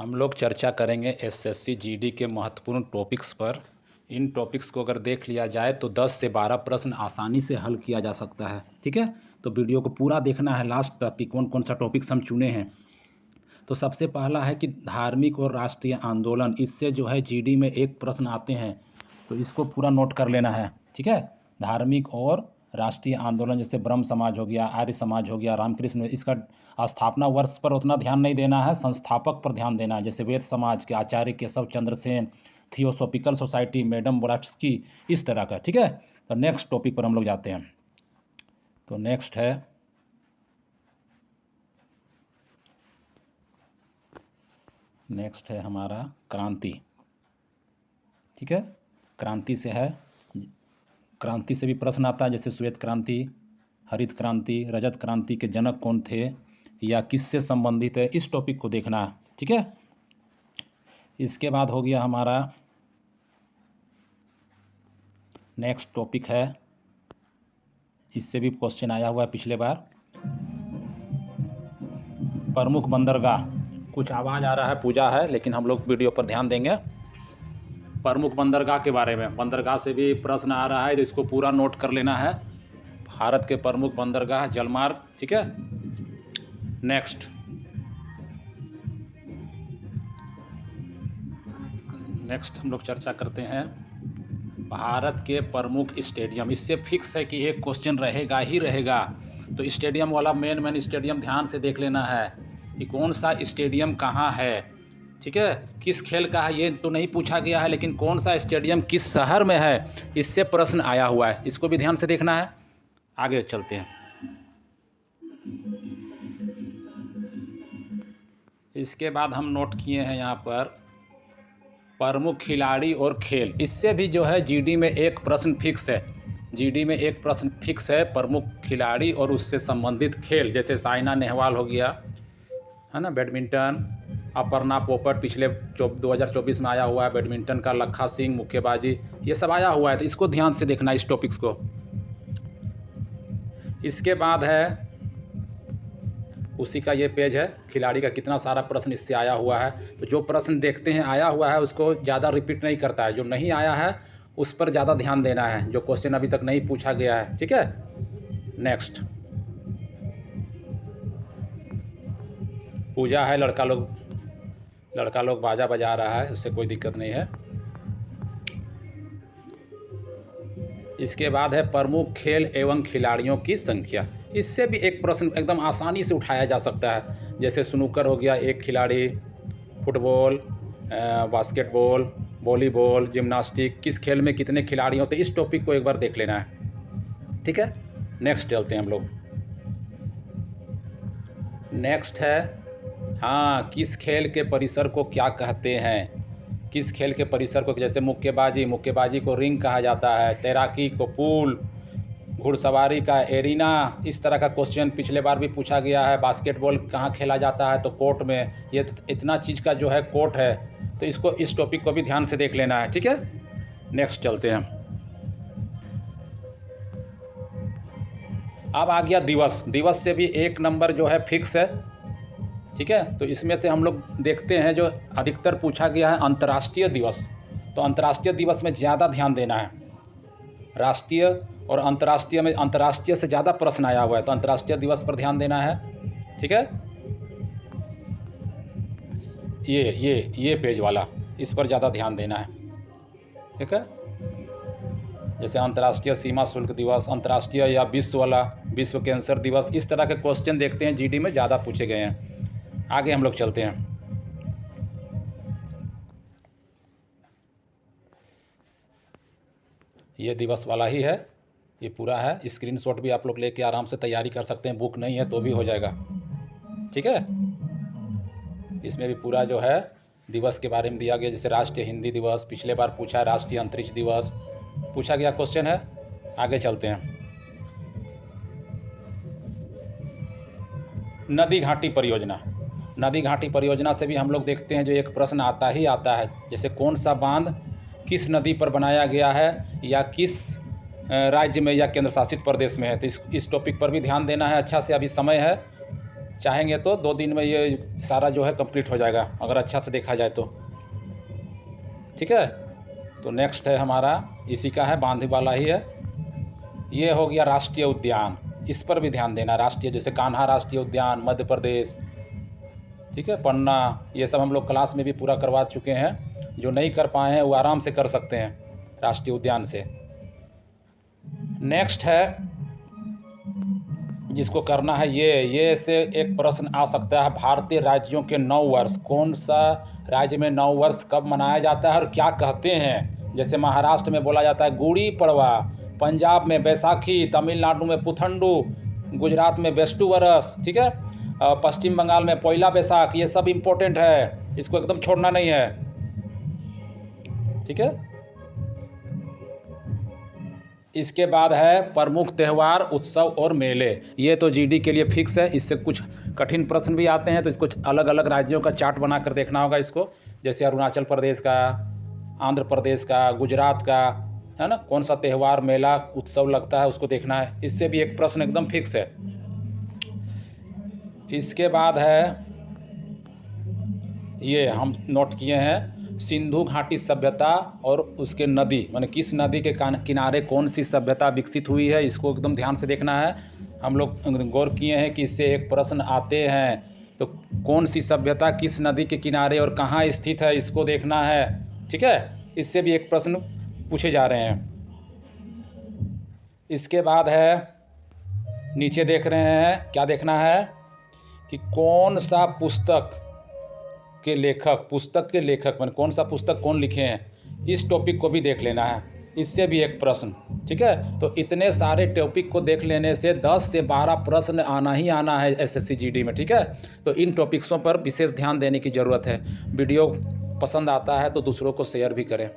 हम लोग चर्चा करेंगे एसएससी जीडी के महत्वपूर्ण टॉपिक्स पर। इन टॉपिक्स को अगर देख लिया जाए तो 10 से 12 प्रश्न आसानी से हल किया जा सकता है। ठीक है, तो वीडियो को पूरा देखना है लास्ट तक कि कौन कौन सा टॉपिक्स हम चुने हैं। तो सबसे पहला है कि धार्मिक और राष्ट्रीय आंदोलन, इससे जो है जीडी में एक प्रश्न आते हैं, तो इसको पूरा नोट कर लेना है। ठीक है, धार्मिक और राष्ट्रीय आंदोलन जैसे ब्रह्म समाज हो गया, आर्य समाज हो गया, रामकृष्ण, इसका स्थापना वर्ष पर उतना ध्यान नहीं देना है, संस्थापक पर ध्यान देना है। जैसे वेद समाज के आचार्य Keshav Chandra Sen, theosophical society madam ब्लॉट्स्की, इस तरह का। ठीक है, तो नेक्स्ट टॉपिक पर हम लोग जाते हैं। तो नेक्स्ट है हमारा क्रांति। ठीक है, क्रांति से है, क्रांति से भी प्रश्न आता है, जैसे श्वेत क्रांति, हरित क्रांति, रजत क्रांति के जनक कौन थे या किससे संबंधित है, इस टॉपिक को देखना है। ठीक है, इसके बाद हो गया हमारा नेक्स्ट टॉपिक है, इससे भी क्वेश्चन आया हुआ है पिछले बार, प्रमुख बंदरगाह। कुछ आवाज़ आ रहा है, पूजा है, लेकिन हम लोग वीडियो पर ध्यान देंगे। प्रमुख बंदरगाह के बारे में, बंदरगाह से भी प्रश्न आ रहा है, तो इसको पूरा नोट कर लेना है। भारत के प्रमुख बंदरगाह, जलमार्ग। ठीक है, नेक्स्ट हम लोग चर्चा करते हैं भारत के प्रमुख स्टेडियम। इससे फिक्स है कि एक क्वेश्चन रहेगा ही रहेगा, तो स्टेडियम वाला मेन स्टेडियम ध्यान से देख लेना है कि कौन सा स्टेडियम कहाँ है। ठीक है, किस खेल का है ये तो नहीं पूछा गया है, लेकिन कौन सा स्टेडियम किस शहर में है, इससे प्रश्न आया हुआ है, इसको भी ध्यान से देखना है। आगे चलते हैं। इसके बाद हम नोट किए हैं यहाँ पर प्रमुख खिलाड़ी और खेल। इससे भी जो है जीडी में एक प्रश्न फिक्स है, जीडी में एक प्रश्न फिक्स है, प्रमुख खिलाड़ी और उससे संबंधित खेल। जैसे साइना नेहवाल हो गया, है ना, बैडमिंटन, अपर्णा पोपट पिछले 2024 में आया हुआ है बैडमिंटन का, लखा सिंह मुक्केबाजी, ये सब आया हुआ है, तो इसको ध्यान से देखना इस टॉपिक्स को। इसके बाद है उसी का ये पेज है, खिलाड़ी का कितना सारा प्रश्न इससे आया हुआ है। तो जो प्रश्न देखते हैं आया हुआ है उसको ज़्यादा रिपीट नहीं करता है, जो नहीं आया है उस पर ज़्यादा ध्यान देना है, जो क्वेश्चन अभी तक नहीं पूछा गया है। ठीक है, नेक्स्ट पूजा है, लड़का लोग बाजा बजा रहा है, उससे कोई दिक्कत नहीं है। इसके बाद है प्रमुख खेल एवं खिलाड़ियों की संख्या। इससे भी एक प्रश्न एकदम आसानी से उठाया जा सकता है, जैसे स्नूकर हो गया, एक खिलाड़ी, फुटबॉल, बास्केटबॉल, वॉलीबॉल, जिम्नास्टिक, किस खेल में कितने खिलाड़ी होते हैं, इस टॉपिक को एक बार देख लेना है। ठीक है, नेक्स्ट चलते हैं हम लोग। नेक्स्ट है, हाँ, किस खेल के परिसर को क्या कहते हैं, किस खेल के परिसर को, जैसे मुक्केबाजी को रिंग कहा जाता है, तैराकी को पूल, घुड़सवारी का एरिना, इस तरह का क्वेश्चन पिछले बार भी पूछा गया है। बास्केटबॉल कहाँ खेला जाता है, तो कोर्ट में, ये इतना चीज़ का जो है कोर्ट है, तो इसको, इस टॉपिक को भी ध्यान से देख लेना है। ठीक है, नेक्स्ट चलते हैं। अब आ गया दिवस से भी एक नंबर जो है फिक्स है। ठीक है, तो इसमें से हम लोग देखते हैं जो अधिकतर पूछा गया है अंतर्राष्ट्रीय दिवस, तो अंतर्राष्ट्रीय दिवस में ज़्यादा ध्यान देना है। राष्ट्रीय और अंतर्राष्ट्रीय में, अंतर्राष्ट्रीय से ज़्यादा प्रश्न आया हुआ है, तो अंतर्राष्ट्रीय दिवस पर ध्यान देना है। ठीक है, ये पेज वाला, इस पर ज़्यादा ध्यान देना है। ठीक है, जैसे अंतर्राष्ट्रीय सीमा शुल्क दिवस, अंतर्राष्ट्रीय या विश्व वाला, विश्व कैंसर दिवस, इस तरह के क्वेश्चन देखते हैं जीडी में ज़्यादा पूछे गए हैं। आगे हम लोग चलते हैं। ये दिवस वाला ही है, ये पूरा है, स्क्रीनशॉट भी आप लोग लेके आराम से तैयारी कर सकते हैं, बुक नहीं है तो भी हो जाएगा। ठीक है, इसमें भी पूरा जो है दिवस के बारे में दिया गया, जैसे राष्ट्रीय हिंदी दिवस पिछले बार पूछा है, राष्ट्रीय अंतरिक्ष दिवस पूछा गया क्वेश्चन है। आगे चलते हैं। नदी घाटी परियोजना, नदी घाटी परियोजना से भी हम लोग देखते हैं जो एक प्रश्न आता ही आता है, जैसे कौन सा बांध किस नदी पर बनाया गया है या किस राज्य में या केंद्र शासित प्रदेश में है, तो इस टॉपिक पर भी ध्यान देना है अच्छा से, अभी समय है। चाहेंगे तो 2 दिन में ये सारा जो है कंप्लीट हो जाएगा, अगर अच्छा से देखा जाए तो। ठीक है, तो नेक्स्ट है हमारा इसी का है, बांधी वाला ही है। ये हो गया राष्ट्रीय उद्यान, इस पर भी ध्यान देना। राष्ट्रीय जैसे कान्हा राष्ट्रीय उद्यान मध्य प्रदेश, ठीक है, पन्ना, ये सब हम लोग क्लास में भी पूरा करवा चुके हैं। जो नहीं कर पाए हैं वो आराम से कर सकते हैं राष्ट्रीय उद्यान से। नेक्स्ट है जिसको करना है ये से एक प्रश्न आ सकता है, भारतीय राज्यों के 9 वर्ष, कौन सा राज्य में 9 वर्ष कब मनाया जाता है और क्या कहते हैं। जैसे महाराष्ट्र में बोला जाता है गुड़ी पड़वा, पंजाब में बैसाखी, तमिलनाडु में पुथंडू, गुजरात में बेस्टू वरस, ठीक है, पश्चिम बंगाल में पोइला बैसाख। ये सब इम्पोर्टेंट है, इसको एकदम छोड़ना नहीं है। ठीक है, इसके बाद है प्रमुख त्यौहार, उत्सव और मेले। ये तो जीडी के लिए फिक्स है, इससे कुछ कठिन प्रश्न भी आते हैं तो इसको अलग अलग राज्यों का चार्ट बना कर देखना होगा इसको। जैसे अरुणाचल प्रदेश का, आंध्र प्रदेश का, गुजरात का, है ना, कौन सा त्यौहार, मेला, उत्सव लगता है उसको देखना है। इससे भी एक प्रश्न एकदम फिक्स है। इसके बाद है ये हम नोट किए हैं, सिंधु घाटी सभ्यता और उसके नदी, माने किस नदी के किनारे कौन सी सभ्यता विकसित हुई है, इसको एकदम ध्यान से देखना है। हम लोग गौर किए हैं कि इससे एक प्रश्न आते हैं, तो कौन सी सभ्यता किस नदी के किनारे और कहाँ स्थित है, इसको देखना है। ठीक है, इससे भी एक प्रश्न पूछे जा रहे हैं। इसके बाद है नीचे देख रहे हैं, क्या देखना है कि कौन सा पुस्तक के लेखक मैंने कौन सा पुस्तक कौन लिखे हैं, इस टॉपिक को भी देख लेना है, इससे भी एक प्रश्न। ठीक है, तो इतने सारे टॉपिक को देख लेने से 10 से 12 प्रश्न आना ही आना है एसएससी जीडी में। ठीक है, तो इन टॉपिक्सों पर विशेष ध्यान देने की ज़रूरत है। वीडियो पसंद आता है तो दूसरों को शेयर भी करें।